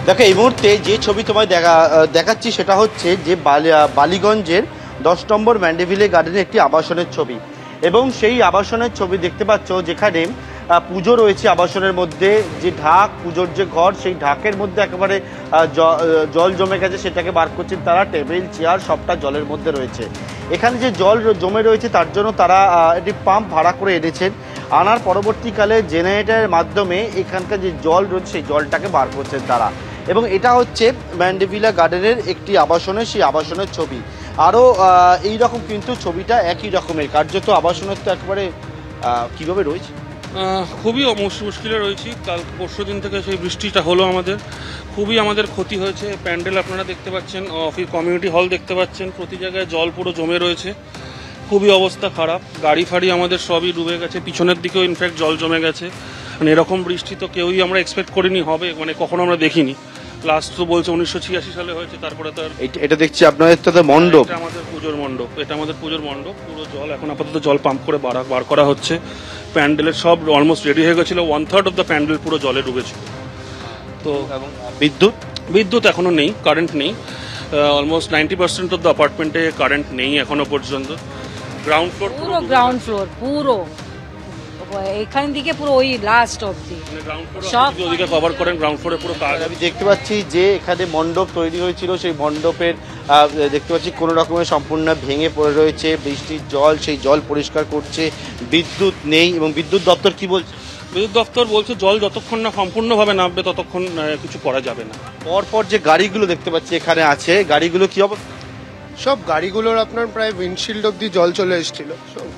দেখো এই মুহূর্তে যে ছবি তোমায় দেখাচ্ছি সেটা হচ্ছে যে বালিগঞ্জের 10 নম্বর ম্যান্ডেভিলে গার্ডেনের একটি আবাসনের ছবি এবং সেই আবাসনের ছবি দেখতে পাচ্ছ যেখানে পুজো রয়েছে। আবাসনের মধ্যে যে ঢাক, পুজোর যে ঘর, সেই ঢাকের মধ্যে একেবারে জল জমে গেছে, সেটাকে বার করছেন তারা। টেবিল চেয়ার সবটা জলের মধ্যে রয়েছে। এখানে যে জল জমে রয়েছে তার জন্য তারা একটি পাম্প ভাড়া করে এনেছেন। আনার পরবর্তীকালে জেনারেটরের মাধ্যমে এখানকার যে জল রয়েছে সেই জলটাকে বার করছেন তারা। এবং এটা হচ্ছে ম্যান্ডেভিলা গার্ডেনের একটি আবাসনের, সেই আবাসনের ছবি। আরও এইরকম কিন্তু ছবিটা একই রকমের, কার্যত আবাসনের তো একেবারে কীভাবে রয়েছে, খুবই মুশকিলে রয়েছি। কাল পরশু দিন থেকে সেই বৃষ্টিটা হলো, আমাদের ক্ষতি হয়েছে। প্যান্ডেল আপনারা দেখতে পাচ্ছেন, অফিস কমিউনিটি হল দেখতে পাচ্ছেন, প্রতি জায়গায় জল পুরো জমে রয়েছে, খুবই অবস্থা খারাপ। গাড়ি ফাড়ি আমাদের সবই ডুবে গেছে, পিছনের দিকেও ইনফ্যাক্ট জল জমে গেছে। মানে এরকম বৃষ্টি তো কেউই আমরা এক্সপেক্ট করিনি হবে, মানে কখনো আমরা দেখিনি। লাস্ট তো বলছে 1986 সালে হয়েছে, তারপরে তো এটা দেখছি আপনাদের তো মণ্ডপ, এটা আমাদের পুজোর মণ্ডপ, পুরো জল এখন আপাতত জল পাম্প করে বার করা হচ্ছে। প্যান্ডেলের সব অলমোস্ট রেডি হয়ে গেছিলো, 1/3 অফ দ্য প্যান্ডেল পুরো জলে ডুবেছিল। তো এবং বিদ্যুৎ এখনো নেই, কারেন্ট নেই। অলমোস্ট 90% অফ দ্য অ্যাপার্টমেন্টে কারেন্ট নেই এখনো পর্যন্ত। গ্রাউন্ড ফ্লোর পুরো এখান থেকে পুরো ওই লাস্ট অবধি সব ওদিকে কভার করেন। গ্রাউন্ড ফ্লোরে পুরো কাজ। আমি দেখতে পাচ্ছি যে এখানে মণ্ডপ তৈরি হয়েছিল, সেই মণ্ডপের দেখতে পাচ্ছি কোনো রকমের সম্পূর্ণ ভেঙে পড়ে রয়েছে। বৃষ্টির জল, সেই জল পরিষ্কার করছে। বিদ্যুৎ নেই এবং বিদ্যুৎ দপ্তর কি বলছে? বিদ্যুৎ দপ্তর বলছে জল যতক্ষণ না সম্পূর্ণভাবে নামবে ততক্ষণ কিছু করা যাবে না। পরপর যে গাড়িগুলো দেখতে পাচ্ছি এখানে আছে, গাড়িগুলো কি অবস্থা? সব গাড়িগুলোর আপনার প্রায় উইন্ডশিল্ড অব্দি জল চলে এসেছিল।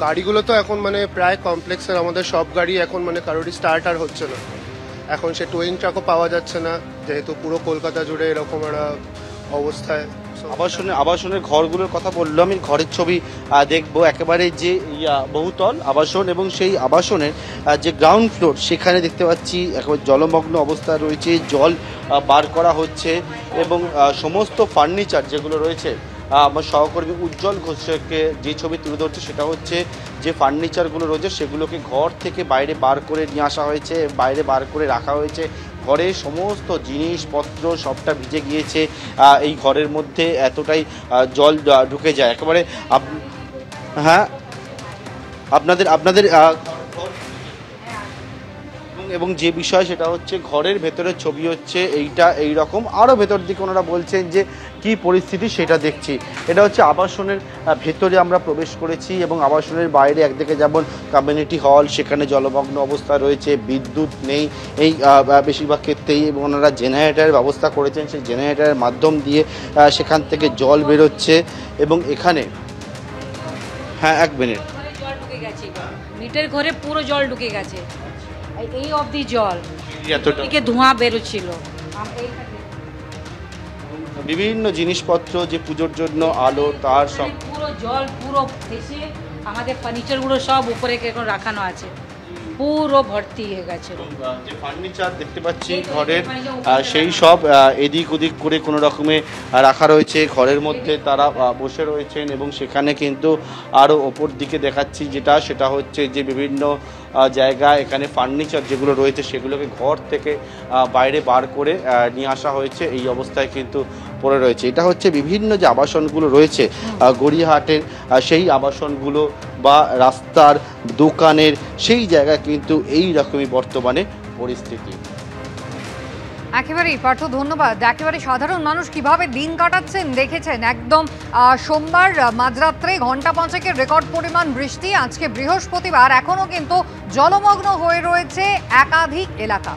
গাড়িগুলো তো এখন মানে প্রায় কমপ্লেক্সের আমাদের সব গাড়ি এখন মানে কারোরই স্টার্ট আর হচ্ছে না। এখন সে টোয়িং ট্রাকও পাওয়া যাচ্ছে না, যেহেতু পুরো কলকাতা জুড়ে এরকম একটা অবস্থায়। আবাসনের ঘরগুলোর কথা বললো, আমি ঘরের ছবি দেখবো। একেবারে যে বহুতল আবাসন এবং সেই আবাসনের যে গ্রাউন্ড ফ্লোর, সেখানে দেখতে পাচ্ছি একেবারে জলমগ্ন অবস্থা রয়েছে, জল বার করা হচ্ছে এবং সমস্ত ফার্নিচার যেগুলো রয়েছে, আমার সহকর্মী উজ্জ্বল ঘোষকে যে ছবি তুলে ধরছে সেটা হচ্ছে যে ফার্নিচারগুলো রয়েছে সেগুলোকে ঘর থেকে বাইরে বার করে নিয়ে আসা হয়েছে, বাইরে বার করে রাখা হয়েছে। ঘরের সমস্ত জিনিসপত্র সবটা ভিজে গিয়েছে। এই ঘরের মধ্যে এতটাই জল ঢুকে যায় একেবারে। হ্যাঁ, আপনাদের এবং যে বিষয় সেটা হচ্ছে ঘরের ভেতরের ছবি হচ্ছে এই রকম। আরও ভেতর দিকে ওনারা বলছেন যে কি পরিস্থিতি সেটা দেখছি। এটা হচ্ছে আবাসনের ভেতরে আমরা প্রবেশ করেছি এবং আবাসনের বাইরে একদিকে যেমন কমিউনিটি হল, সেখানে জলমগ্ন অবস্থা রয়েছে, বিদ্যুৎ নেই এই বেশিরভাগ ক্ষেত্রেই, এবং ওনারা জেনারেটরের ব্যবস্থা করেছেন। সেই জেনারেটরের মাধ্যম দিয়ে সেখান থেকে জল বেরোচ্ছে এবং এখানে হ্যাঁ 1 মিনিট মিটার ঘরে পুরো জল ঢুকে গেছে, এই অবধি জল, এতটা ধোঁয়া বেরোচ্ছিল। বিভিন্ন জিনিসপত্র যে পুজোর জন্য আলো তার সব পুরো জল পুরো এসে আমাদের ফার্নিচারগুলো সব উপরে এখন রাখানো আছে, পুরো ভর্তি হয়ে গেছে। যে ফার্নিচার দেখতে পাচ্ছি ঘরের, সেই সব এদিক ওদিক করে কোনো রকমে রাখা রয়েছে। ঘরের মধ্যে তারা বসে রয়েছেন এবং সেখানে কিন্তু আরও ওপর দিকে দেখাচ্ছি সেটা হচ্ছে যে বিভিন্ন জায়গা এখানে ফার্নিচার যেগুলো রয়েছে সেগুলোকে ঘর থেকে বাইরে বার করে নিয়ে আসা হয়েছে। এই অবস্থায় কিন্তু পড়ে রয়েছে। এটা হচ্ছে বিভিন্ন যে আবাসনগুলো রয়েছে গড়িয়াহাটের, সেই আবাসনগুলো বা রাস্তার দোকানের সেই জায়গা কিন্তু এই রকমই বর্তমানে পরিস্থিতি। একেবারেই পার্থ, ধন্যবাদ। একেবারে সাধারণ মানুষ কিভাবে দিন কাটাচ্ছেন দেখেছেন। একদম সোমবার মাঝরাত্রে ঘন্টা 5 রেকর্ড পরিমাণ বৃষ্টি, আজকে বৃহস্পতিবার, এখনো কিন্তু জলমগ্ন হয়ে রয়েছে একাধিক এলাকা।